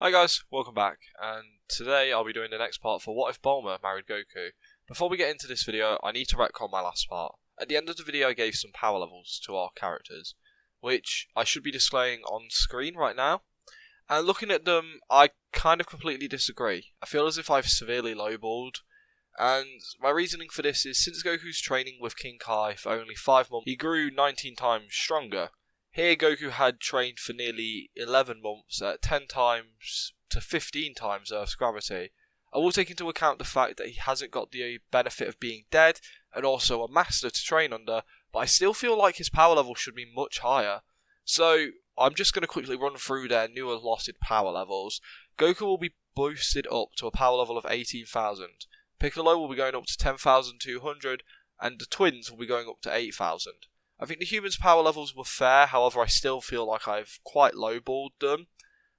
Hi guys, welcome back, and today I'll be doing the next part for What If Bulma Married Goku. Before we get into this video, I need to retcon my last part. At the end of the video I gave some power levels to our characters, which I should be displaying on screen right now. And looking at them, I kind of completely disagree. I feel as if I've severely lowballed, and my reasoning for this is since Goku's training with King Kai for only 5 months, he grew 19 times stronger. Here Goku had trained for nearly 11 months at 10 times to 15 times Earth's gravity. I will take into account the fact that he hasn't got the benefit of being dead and also a master to train under, but I still feel like his power level should be much higher. So I'm just going to quickly run through their new allotted power levels. Goku will be boosted up to a power level of 18,000. Piccolo will be going up to 10,200 and the twins will be going up to 8,000. I think the humans' power levels were fair, however I still feel like I've quite lowballed them,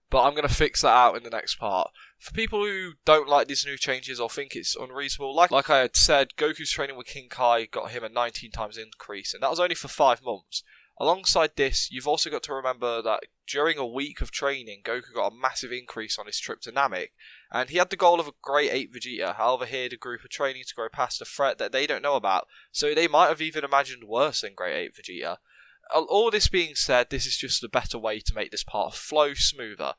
but I'm going to fix that out in the next part. For people who don't like these new changes or think it's unreasonable, like I had said, Goku's training with King Kai got him a 19 times increase, and that was only for 5 months. Alongside this, you've also got to remember that during a week of training, Goku got a massive increase on his trip to Namek, and he had the goal of a Great Ape Vegeta. However, here the group are training to grow past a threat that they don't know about, so they might have even imagined worse than Great Ape Vegeta. All this being said, this is just a better way to make this part flow smoother,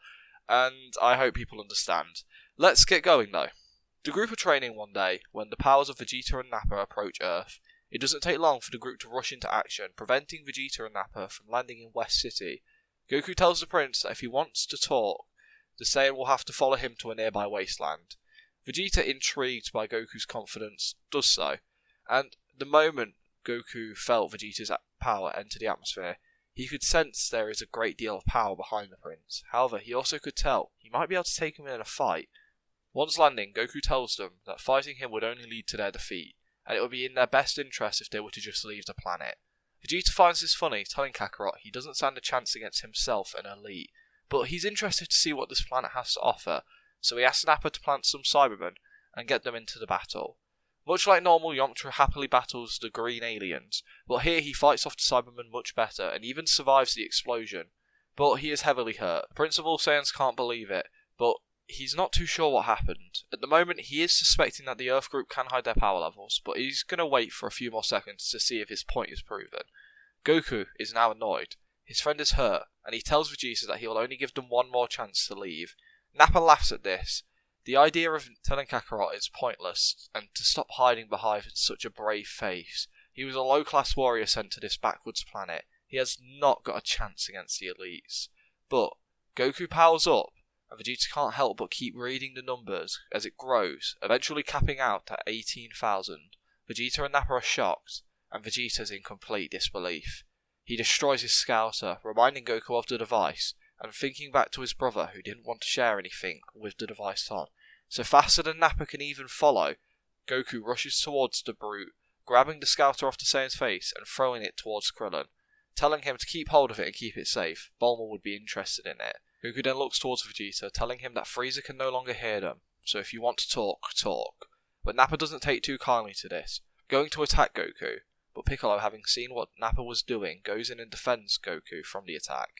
and I hope people understand. Let's get going though. The group are training one day when the powers of Vegeta and Nappa approach Earth. It doesn't take long for the group to rush into action, preventing Vegeta and Nappa from landing in West City. Goku tells the prince that if he wants to talk, the Saiyan will have to follow him to a nearby wasteland. Vegeta, intrigued by Goku's confidence, does so, and the moment Goku felt Vegeta's power enter the atmosphere, he could sense there is a great deal of power behind the prince. However, he also could tell he might be able to take him in a fight. Once landing, Goku tells them that fighting him would only lead to their defeat, and it would be in their best interest if they were to just leave the planet. Vegeta finds this funny, telling Kakarot he doesn't stand a chance against himself and Elite, but he's interested to see what this planet has to offer, so he asks Nappa to plant some Saibamen and get them into the battle. Much like normal, Yamcha happily battles the green aliens, but here he fights off the Saibamen much better and even survives the explosion, but he is heavily hurt. The Prince of All Saiyans can't believe it, but he's not too sure what happened. At the moment, he is suspecting that the Earth group can hide their power levels, but he's going to wait for a few more seconds to see if his point is proven. Goku is now annoyed. His friend is hurt, and he tells Vegeta that he will only give them one more chance to leave. Nappa laughs at this. The idea of telling Kakarot is pointless, and to stop hiding behind such a brave face. He was a low-class warrior sent to this backwards planet. He has not got a chance against the elites. But Goku powers up, and Vegeta can't help but keep reading the numbers as it grows, eventually capping out at 18,000. Vegeta and Nappa are shocked, and Vegeta's in complete disbelief. He destroys his scouter, reminding Goku of the device, and thinking back to his brother who didn't want to share anything with the device on. So faster than Nappa can even follow, Goku rushes towards the brute, grabbing the scouter off the Saiyan's face and throwing it towards Krillin, telling him to keep hold of it and keep it safe. Bulma would be interested in it. Goku then looks towards Vegeta, telling him that Frieza can no longer hear them, so if you want to talk, talk. But Nappa doesn't take too kindly to this, going to attack Goku, but Piccolo, having seen what Nappa was doing, goes in and defends Goku from the attack.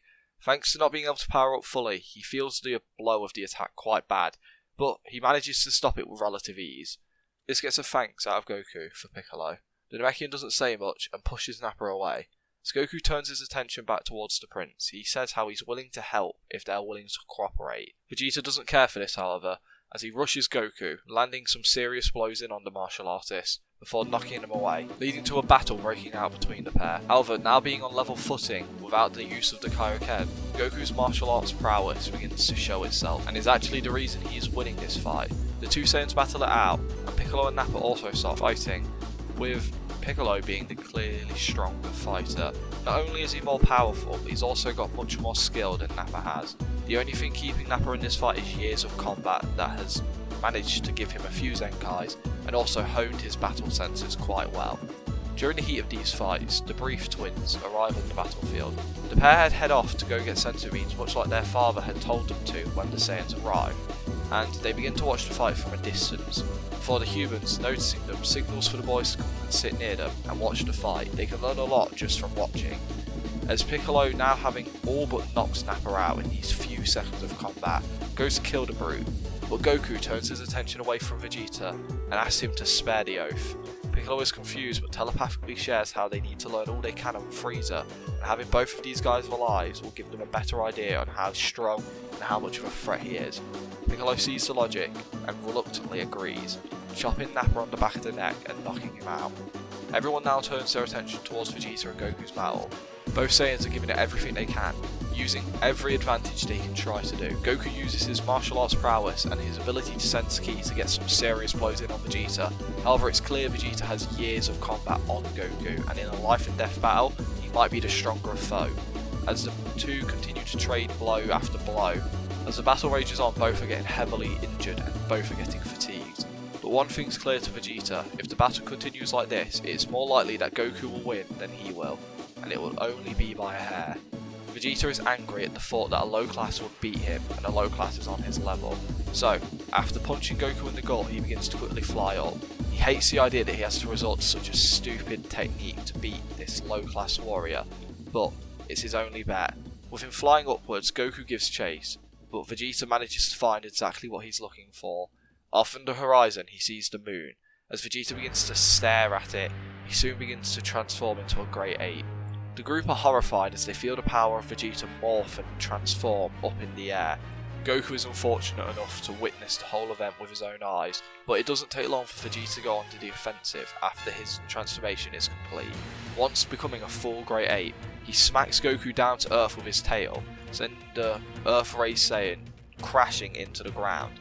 Thanks to not being able to power up fully, he feels the blow of the attack quite bad, but he manages to stop it with relative ease. This gets a thanks out of Goku for Piccolo. The Namekian doesn't say much and pushes Nappa away. As Goku turns his attention back towards the prince, he says how he's willing to help if they're willing to cooperate. Vegeta doesn't care for this, however, as he rushes Goku, landing some serious blows in on the martial artist, before knocking him away, leading to a battle breaking out between the pair. However, now being on level footing, without the use of the Kaioken, Goku's martial arts prowess begins to show itself, and is actually the reason he is winning this fight. The two Saiyans battle it out, and Piccolo and Nappa also start fighting, with Piccolo being the clearly stronger fighter. Not only is he more powerful, but he's also got much more skill than Nappa has. The only thing keeping Nappa in this fight is years of combat that has managed to give him a few Zenkais, and also honed his battle senses quite well. During the heat of these fights, the Brief twins arrive on the battlefield. The pair head off to go get senzu beans, much like their father had told them to when the Saiyans arrived, and they begin to watch the fight from a distance. For the humans, noticing them, signals for the boys to come and sit near them and watch the fight. They can learn a lot just from watching. As Piccolo, now having all but knocked Nappa out in these few seconds of combat, goes to kill the brute, but Goku turns his attention away from Vegeta and asks him to spare the oath. Piccolo is confused but telepathically shares how they need to learn all they can on Frieza, and having both of these guys alive will give them a better idea on how strong and how much of a threat he is. Piccolo sees the logic and reluctantly agrees, chopping Nappa on the back of the neck and knocking him out. Everyone now turns their attention towards Vegeta and Goku's battle. Both Saiyans are giving it everything they can, using every advantage they can try to do. Goku uses his martial arts prowess and his ability to sense ki to get some serious blows in on Vegeta. However, it's clear Vegeta has years of combat on Goku, and in a life and death battle, he might be the stronger foe. As the two continue to trade blow after blow, as the battle rages on, both are getting heavily injured and both are getting fatigued. But one thing's clear to Vegeta: if the battle continues like this, it is more likely that Goku will win than he will, and it will only be by a hair. Vegeta is angry at the thought that a low class would beat him, and a low class is on his level. So, after punching Goku in the gut, he begins to quickly fly up. He hates the idea that he has to resort to such a stupid technique to beat this low class warrior, but it's his only bet. With him flying upwards, Goku gives chase, but Vegeta manages to find exactly what he's looking for. Off in the horizon, he sees the moon. As Vegeta begins to stare at it, he soon begins to transform into a Great Ape. The group are horrified as they feel the power of Vegeta morph and transform up in the air. Goku is unfortunate enough to witness the whole event with his own eyes, but it doesn't take long for Vegeta to go on to the offensive after his transformation is complete. Once becoming a full Great Ape, he smacks Goku down to earth with his tail, sending the Earth Ray Saiyan crashing into the ground,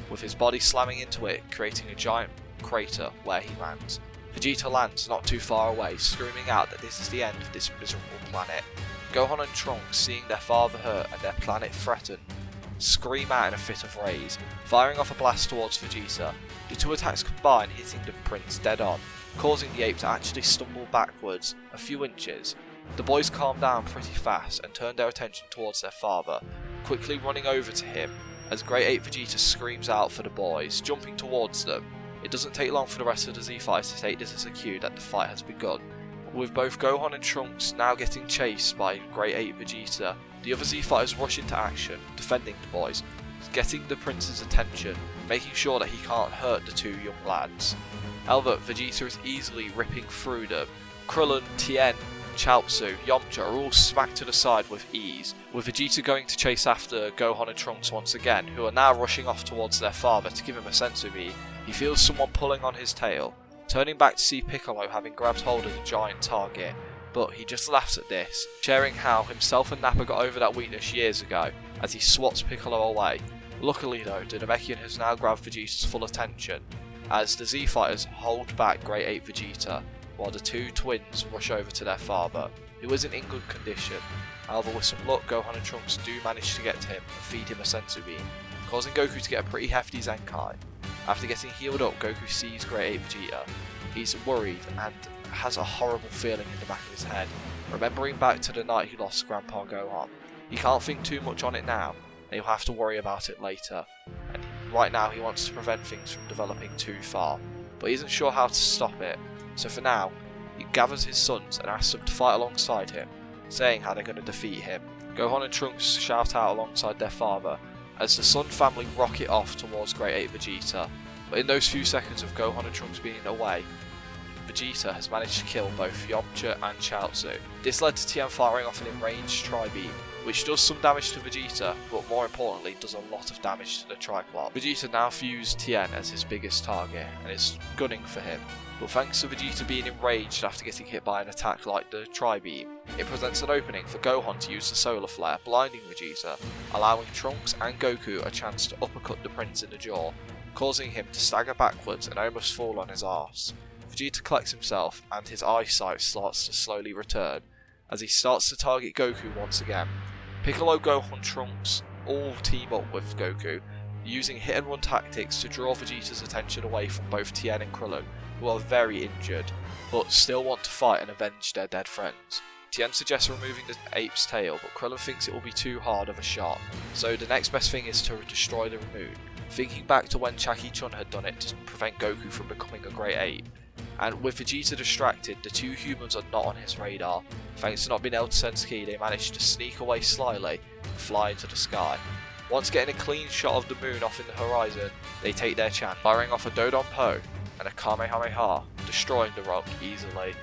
with his body slamming into it, creating a giant crater where he lands. Vegeta lands not too far away, screaming out that this is the end of this miserable planet. Gohan and Trunks, seeing their father hurt and their planet threatened, scream out in a fit of rage, firing off a blast towards Vegeta. The two attacks combine, hitting the prince dead on, causing the ape to actually stumble backwards a few inches. The boys calm down pretty fast and turn their attention towards their father, quickly running over to him as Great Ape Vegeta screams out for the boys, jumping towards them. It doesn't take long for the rest of the Z-Fighters to take this as a cue that the fight has begun. With both Gohan and Trunks now getting chased by Great Ape Vegeta, the other Z-Fighters rush into action, defending the boys, getting the prince's attention, making sure that he can't hurt the two young lads. However, Vegeta is easily ripping through them. Krillin, Tien, Chaozu, Yamcha are all smacked to the side with ease, with Vegeta going to chase after Gohan and Trunks once again, who are now rushing off towards their father to give him a senzu bean. He feels someone pulling on his tail, turning back to see Piccolo having grabbed hold of the giant target, but he just laughs at this, sharing how himself and Nappa got over that weakness years ago as he swats Piccolo away. Luckily though, the Namekian has now grabbed Vegeta's full attention, as the Z-Fighters hold back Great Ape Vegeta, while the two twins rush over to their father, who isn't in good condition. However, with some luck, Gohan and Trunks do manage to get to him and feed him a senzu bean, causing Goku to get a pretty hefty Zenkai. After getting healed up, Goku sees Great Ape Vegeta. He's worried and has a horrible feeling in the back of his head, remembering back to the night he lost Grandpa Gohan. He can't think too much on it now, and he'll have to worry about it later. And right now he wants to prevent things from developing too far, but he isn't sure how to stop it. So for now, he gathers his sons and asks them to fight alongside him, saying how they're going to defeat him. Gohan and Trunks shout out alongside their father, as the Sun family rocket off towards Great Ape Vegeta, but in those few seconds of Gohan and Trunks being away, Vegeta has managed to kill both Yamcha and Chaozu. This led to Tien firing off an enraged Tri-Beam, which does some damage to Vegeta, but more importantly does a lot of damage to the Triclop. Vegeta now views Tien as his biggest target and is gunning for him, but thanks to Vegeta being enraged after getting hit by an attack like the Tri-Beam, it presents an opening for Gohan to use the Solar Flare, blinding Vegeta, allowing Trunks and Goku a chance to uppercut the prince in the jaw, causing him to stagger backwards and almost fall on his arse. Vegeta collects himself and his eyesight starts to slowly return as he starts to target Goku once again. Piccolo, Gohan, Trunks all team up with Goku, using hit and run tactics to draw Vegeta's attention away from both Tien and Krillin, who are very injured, but still want to fight and avenge their dead friends. Tien suggests removing the ape's tail, but Krillin thinks it will be too hard of a shot, so the next best thing is to destroy the moon, thinking back to when Chaki-chun had done it to prevent Goku from becoming a Great Ape. And with Vegeta distracted, the two humans are not on his radar. Thanks to not being able to sense ki, they manage to sneak away slyly and fly into the sky. Once getting a clean shot of the moon off in the horizon, they take their chance, firing off a Dodonpo and a Kamehameha, destroying the rock easily.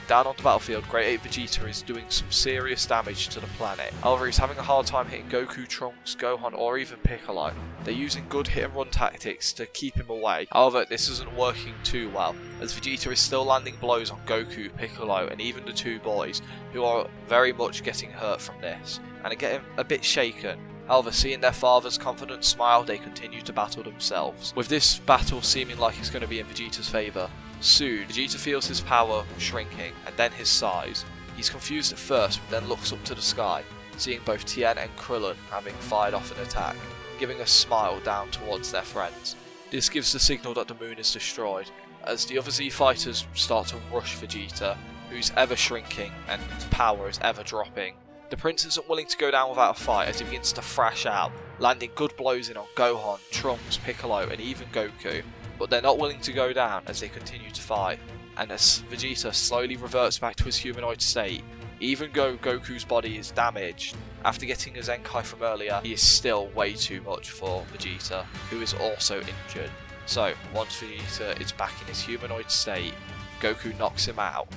Down on the battlefield, Great Ape Vegeta is doing some serious damage to the planet. However, he's having a hard time hitting Goku, Trunks, Gohan or even Piccolo. They're using good hit and run tactics to keep him away. However, this isn't working too well, as Vegeta is still landing blows on Goku, Piccolo and even the two boys, who are very much getting hurt from this, and are getting a bit shaken. However, seeing their father's confident smile, they continue to battle themselves. With this battle seeming like it's going to be in Vegeta's favour, soon, Vegeta feels his power shrinking, and then his size. He's confused at first, but then looks up to the sky, seeing both Tien and Krillin having fired off an attack, giving a smile down towards their friends. This gives the signal that the moon is destroyed, as the other Z fighters start to rush Vegeta, who's ever shrinking and his power is ever dropping. The prince isn't willing to go down without a fight as he begins to thrash out, landing good blows in on Gohan, Trunks, Piccolo and even Goku. But they're not willing to go down as they continue to fight, and as Vegeta slowly reverts back to his humanoid state, even though Goku's body is damaged, after getting a Zenkai from earlier, he is still way too much for Vegeta, who is also injured. So, once Vegeta is back in his humanoid state, Goku knocks him out.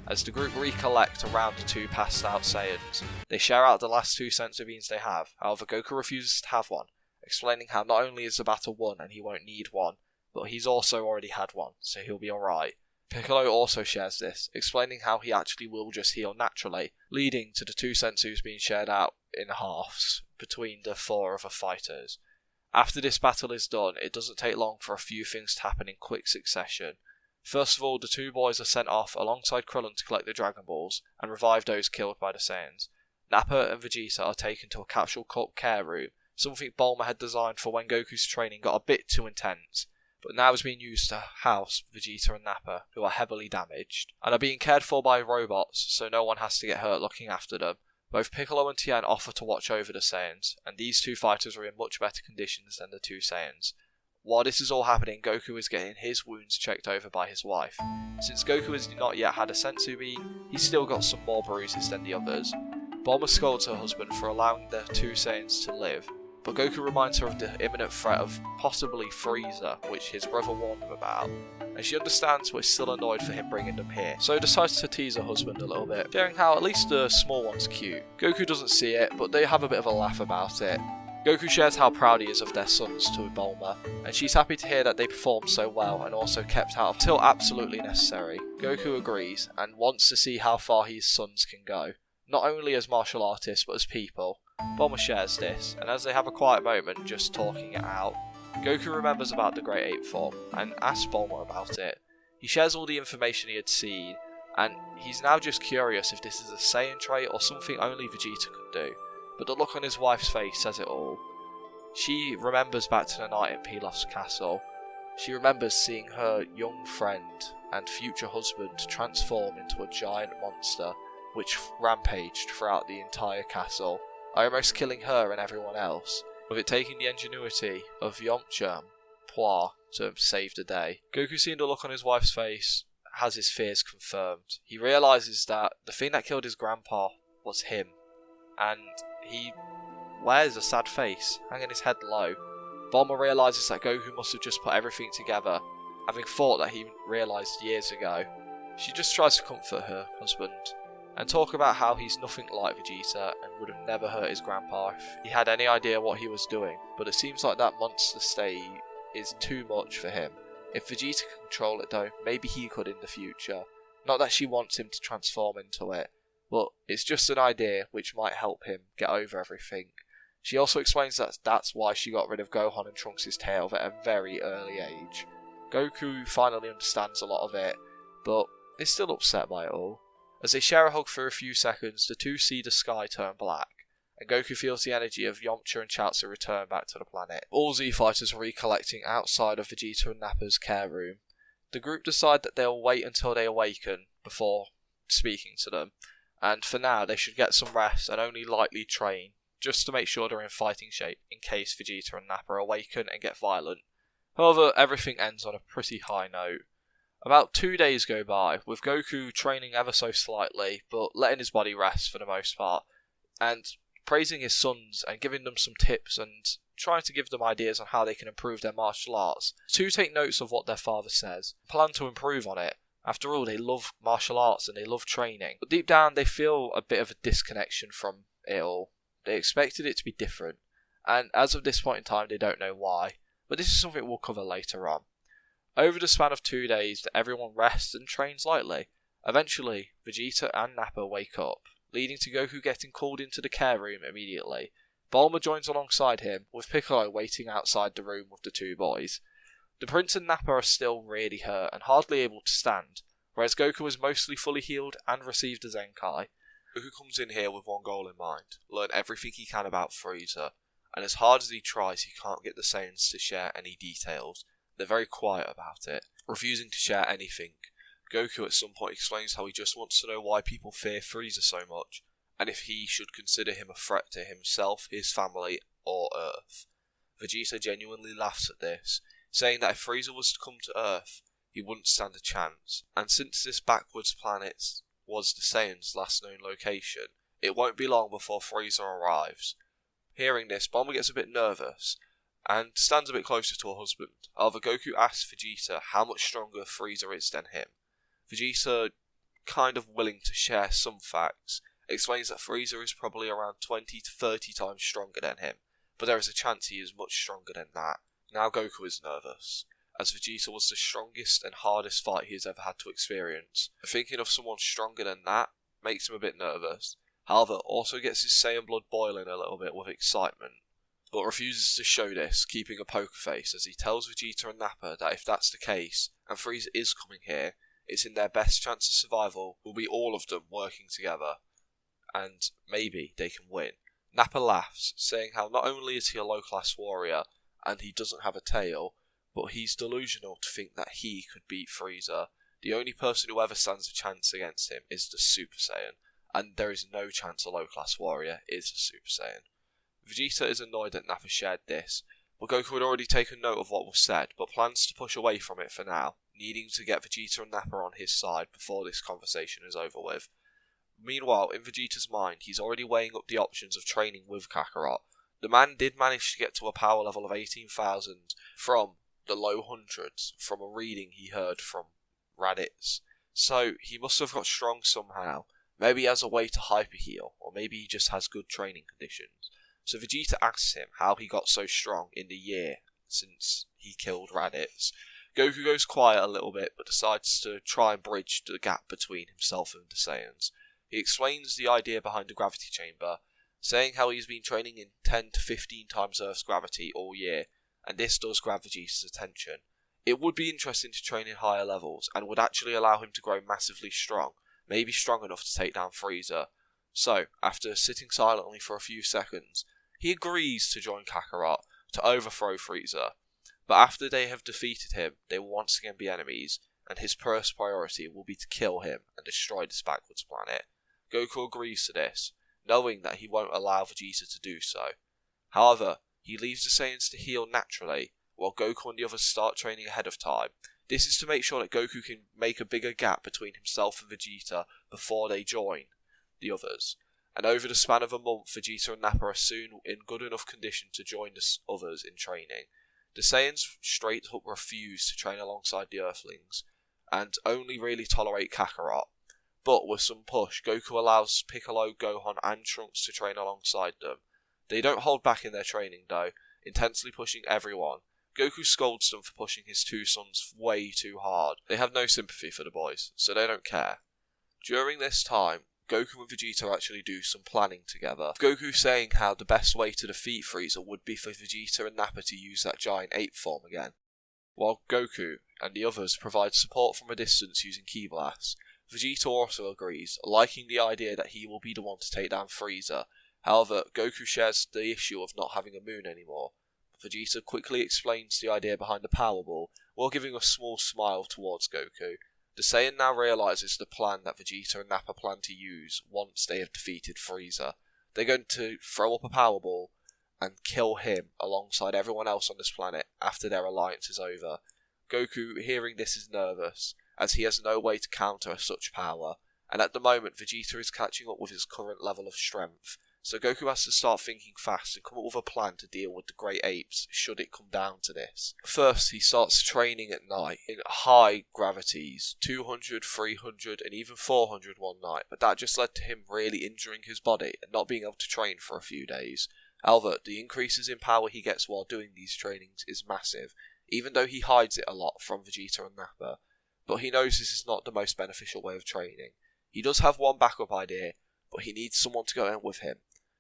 As the group recollect around the two passed out Saiyans, they share out the last two senzu beans they have. However, Goku refuses to have one, explaining how not only is the battle won and he won't need one, but he's also already had one, so he'll be alright. Piccolo also shares this, explaining how he actually will just heal naturally, leading to the two senzus being shared out in halves between the four other fighters. After this battle is done, it doesn't take long for a few things to happen in quick succession. First of all, the two boys are sent off alongside Krillin to collect the Dragon Balls and revive those killed by the Saiyans. Nappa and Vegeta are taken to a capsule called Care Room, something Bulma had designed for when Goku's training got a bit too intense, but now is being used to house Vegeta and Nappa, who are heavily damaged, and are being cared for by robots so no one has to get hurt looking after them. Both Piccolo and Tien offer to watch over the Saiyans, and these two fighters are in much better conditions than the two Saiyans. While this is all happening, Goku is getting his wounds checked over by his wife. Since Goku has not yet had a senzu bean, he's still got some more bruises than the others. Bulma scolds her husband for allowing the two Saiyans to live, but Goku reminds her of the imminent threat of possibly Frieza, which his brother warned him about, and she understands but is still annoyed for him bringing them here, so decides to tease her husband a little bit, sharing how at least the small one's cute. Goku doesn't see it, but they have a bit of a laugh about it. Goku shares how proud he is of their sons to Bulma, and she's happy to hear that they performed so well and also kept out until absolutely necessary. Goku agrees and wants to see how far his sons can go, not only as martial artists but as people. Bulma shares this, and as they have a quiet moment just talking it out, Goku remembers about the Great Ape form and asks Bulma about it. He shares all the information he had seen, and he's now just curious if this is a Saiyan trait or something only Vegeta could do. But the look on his wife's face says it all. She remembers back to the night in Pilaf's castle. She remembers seeing her young friend and future husband transform into a giant monster which rampaged throughout the entire castle, almost killing her and everyone else, with it taking the ingenuity of Yamcha and Pua to save the day. Goku, seeing the look on his wife's face, has his fears confirmed. He realises that the thing that killed his grandpa was him, and he wears a sad face, hanging his head low. Bulma realises that Goku must have just put everything together, having thought that he realised years ago. She just tries to comfort her husband, and talk about how he's nothing like Vegeta and would have never hurt his grandpa if he had any idea what he was doing, but it seems like that monster state is too much for him. If Vegeta can control it though, maybe he could in the future. Not that she wants him to transform into it, but it's just an idea which might help him get over everything. She also explains that that's why she got rid of Gohan and Trunks' tail at a very early age. Goku finally understands a lot of it, but is still upset by it all. As they share a hug for a few seconds, the two see the sky turn black, and Goku feels the energy of Yamcha and Chaozu return back to the planet. All Z fighters are recollecting outside of Vegeta and Nappa's care room. The group decide that they'll wait until they awaken before speaking to them, and for now they should get some rest and only lightly train, just to make sure they're in fighting shape in case Vegeta and Nappa awaken and get violent. However, everything ends on a pretty high note. About 2 days go by, with Goku training ever so slightly, but letting his body rest for the most part, and praising his sons and giving them some tips and trying to give them ideas on how they can improve their martial arts. To take notes of what their father says, plan to improve on it. After all, they love martial arts and they love training. But deep down, they feel a bit of a disconnection from it all. They expected it to be different, and as of this point in time, they don't know why. But this is something we'll cover later on. Over the span of 2 days, everyone rests and trains lightly. Eventually, Vegeta and Nappa wake up, leading to Goku getting called into the care room immediately. Bulma joins alongside him, with Piccolo waiting outside the room with the two boys. The Prince and Nappa are still really hurt and hardly able to stand, whereas Goku is mostly fully healed and received a Zenkai. Goku comes in here with one goal in mind: learn everything he can about Frieza, and as hard as he tries, he can't get the Saiyans to share any details. They're very quiet about it, refusing to share anything. Goku at some point explains how he just wants to know why people fear Frieza so much, and if he should consider him a threat to himself, his family, or Earth. Vegeta genuinely laughs at this, saying that if Frieza was to come to Earth, he wouldn't stand a chance, and since this backwards planet was the Saiyans' last known location, it won't be long before Frieza arrives. Hearing this, Bulma gets a bit nervous, and stands a bit closer to her husband. However, Goku asks Vegeta how much stronger Frieza is than him. Vegeta, kind of willing to share some facts, explains that Frieza is probably around 20 to 30 times stronger than him, but there is a chance he is much stronger than that. Now Goku is nervous, as Vegeta was the strongest and hardest fight he has ever had to experience. Thinking of someone stronger than that makes him a bit nervous. However, also gets his Saiyan blood boiling a little bit with excitement, but refuses to show this, keeping a poker face as he tells Vegeta and Nappa that if that's the case, and Frieza is coming here, it's in their best chance of survival will be all of them working together, and maybe they can win. Nappa laughs, saying how not only is he a low-class warrior, and he doesn't have a tail, but he's delusional to think that he could beat Frieza. The only person who ever stands a chance against him is the Super Saiyan, and there is no chance a low-class warrior is a Super Saiyan. Vegeta is annoyed that Nappa shared this, but Goku had already taken note of what was said, but plans to push away from it for now, needing to get Vegeta and Nappa on his side before this conversation is over with. Meanwhile, in Vegeta's mind, he's already weighing up the options of training with Kakarot. The man did manage to get to a power level of 18,000 from the low hundreds from a reading he heard from Raditz, so he must have got strong somehow. Maybe as a way to hyper heal, or maybe he just has good training conditions. So Vegeta asks him how he got so strong in the year since he killed Raditz. Goku goes quiet a little bit, but decides to try and bridge the gap between himself and the Saiyans. He explains the idea behind the gravity chamber, saying how he's been training in 10 to 15 times Earth's gravity all year, and this does grab Vegeta's attention. It would be interesting to train in higher levels, and would actually allow him to grow massively strong, maybe strong enough to take down Frieza. So, after sitting silently for a few seconds, he agrees to join Kakarot to overthrow Frieza. But after they have defeated him, they will once again be enemies, and his first priority will be to kill him and destroy this backwards planet. Goku agrees to this, knowing that he won't allow Vegeta to do so. However, he leaves the Saiyans to heal naturally, while Goku and the others start training ahead of time. This is to make sure that Goku can make a bigger gap between himself and Vegeta before they join the others. And over the span of a month, Vegeta and Nappa are soon in good enough condition to join the others in training. The Saiyans straight up refuse to train alongside the Earthlings, and only really tolerate Kakarot. But with some push, Goku allows Piccolo, Gohan and Trunks to train alongside them. They don't hold back in their training though, intensely pushing everyone. Goku scolds them for pushing his two sons way too hard. They have no sympathy for the boys, so they don't care. During this time, Goku and Vegeta actually do some planning together. Goku saying how the best way to defeat Frieza would be for Vegeta and Nappa to use that giant ape form again, while Goku and the others provide support from a distance using Ki Blasts. Vegeta also agrees, liking the idea that he will be the one to take down Frieza. However, Goku shares the issue of not having a moon anymore. Vegeta quickly explains the idea behind the Power Ball, while giving a small smile towards Goku. The Saiyan now realises the plan that Vegeta and Nappa plan to use once they have defeated Frieza. They're going to throw up a Power Ball and kill him alongside everyone else on this planet after their alliance is over. Goku, hearing this, is nervous, as he has no way to counter such power, and at the moment Vegeta is catching up with his current level of strength, so Goku has to start thinking fast and come up with a plan to deal with the Great Apes should it come down to this. First, he starts training at night in high gravities, 200, 300 and even 400 one night, but that just led to him really injuring his body and not being able to train for a few days. However, the increases in power he gets while doing these trainings is massive, even though he hides it a lot from Vegeta and Nappa. But he knows this is not the most beneficial way of training. He does have one backup idea, but he needs someone to go in with him.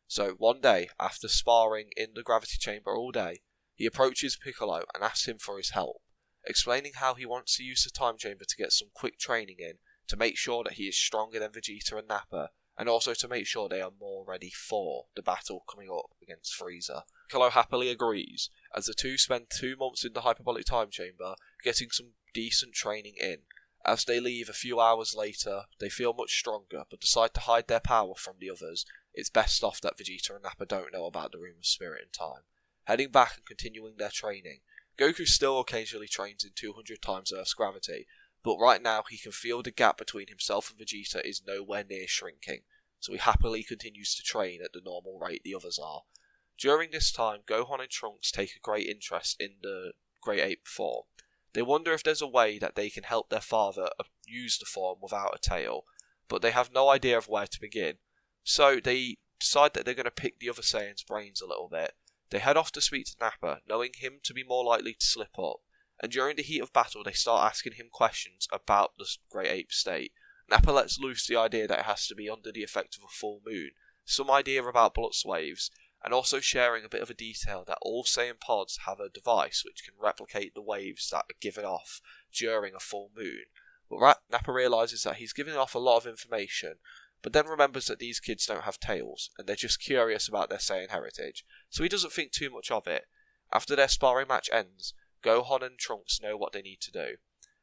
So one day, after sparring in the gravity chamber all day, he approaches Piccolo and asks him for his help, explaining how he wants to use the time chamber to get some quick training in to make sure that he is stronger than Vegeta and Nappa, and also to make sure they are more ready for the battle coming up against Frieza. Piccolo happily agrees, as the two spend 2 months in the Hyperbolic time chamber getting some decent training in. As they leave a few hours later, they feel much stronger, but decide to hide their power from the others. It's best off that Vegeta and Nappa don't know about the Room of Spirit and Time. Heading back and continuing their training, Goku still occasionally trains in 200 times Earth's gravity, but right now he can feel the gap between himself and Vegeta is nowhere near shrinking, so he happily continues to train at the normal rate the others are. During this time, Gohan and Trunks take a great interest in the Great Ape form. They wonder if there's a way that they can help their father use the form without a tail, but they have no idea of where to begin. So they decide that they're going to pick the other Saiyans' brains a little bit. They head off to speak to Nappa, knowing him to be more likely to slip up, and during the heat of battle they start asking him questions about the Great Ape state. Nappa lets loose the idea that it has to be under the effect of a full moon, some idea about blood waves, and also sharing a bit of a detail that all Saiyan pods have a device which can replicate the waves that are given off during a full moon. But Nappa realises that he's giving off a lot of information, but then remembers that these kids don't have tails, and they're just curious about their Saiyan heritage, so he doesn't think too much of it. After their sparring match ends, Gohan and Trunks know what they need to do.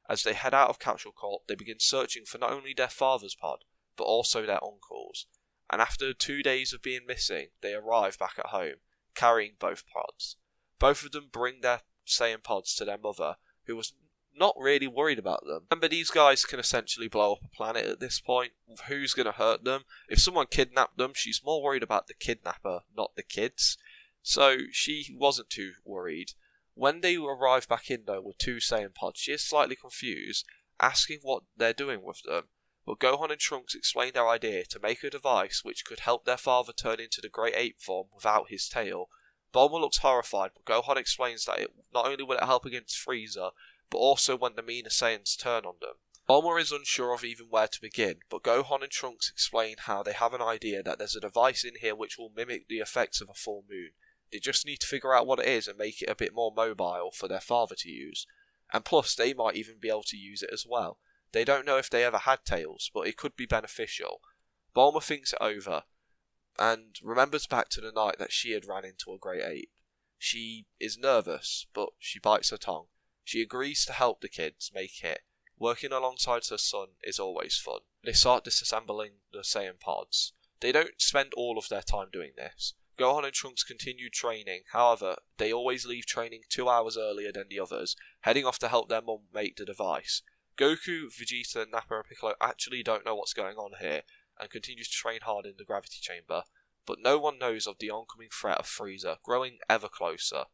As they head out of Capsule Corp, they begin searching for not only their father's pod, but also their uncle's. And after 2 days of being missing, they arrive back at home, carrying both pods. Both of them bring their Saiyan pods to their mother, who was not really worried about them. Remember, these guys can essentially blow up a planet at this point. Who's going to hurt them? If someone kidnapped them, she's more worried about the kidnapper, not the kids. So she wasn't too worried. When they arrive back in though with 2 Saiyan pods, she is slightly confused, asking what they're doing with them. But Gohan and Trunks explain their idea to make a device which could help their father turn into the Great Ape form without his tail. Bulma looks horrified, but Gohan explains that not only will it help against Frieza, but also when the meaner Saiyans turn on them. Bulma is unsure of even where to begin, but Gohan and Trunks explain how they have an idea that there's a device in here which will mimic the effects of a full moon. They just need to figure out what it is and make it a bit more mobile for their father to use. And plus, they might even be able to use it as well. They don't know if they ever had tails, but it could be beneficial. Bulma thinks it over, and remembers back to the night that she had ran into a Great Ape. She is nervous, but she bites her tongue. She agrees to help the kids make it. Working alongside her son is always fun. They start disassembling the Saiyan pods. They don't spend all of their time doing this. Gohan and Trunks continue training, however, they always leave training 2 hours earlier than the others, heading off to help their mum make the device. Goku, Vegeta, Nappa and Piccolo actually don't know what's going on here, and continue to train hard in the gravity chamber, but no one knows of the oncoming threat of Frieza, growing ever closer.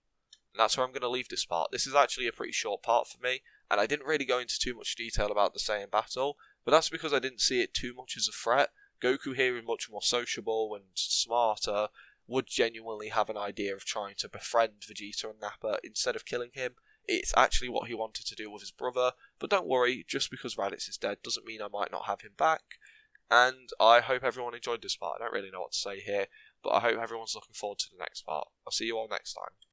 And that's where I'm going to leave this part. This is actually a pretty short part for me, and I didn't really go into too much detail about the Saiyan battle, but that's because I didn't see it too much as a threat. Goku here is much more sociable and smarter, would genuinely have an idea of trying to befriend Vegeta and Nappa instead of killing him. It's actually what he wanted to do with his brother, but don't worry, just because Raditz is dead doesn't mean I might not have him back. And I hope everyone enjoyed this part. I don't really know what to say here, but I hope everyone's looking forward to the next part. I'll see you all next time.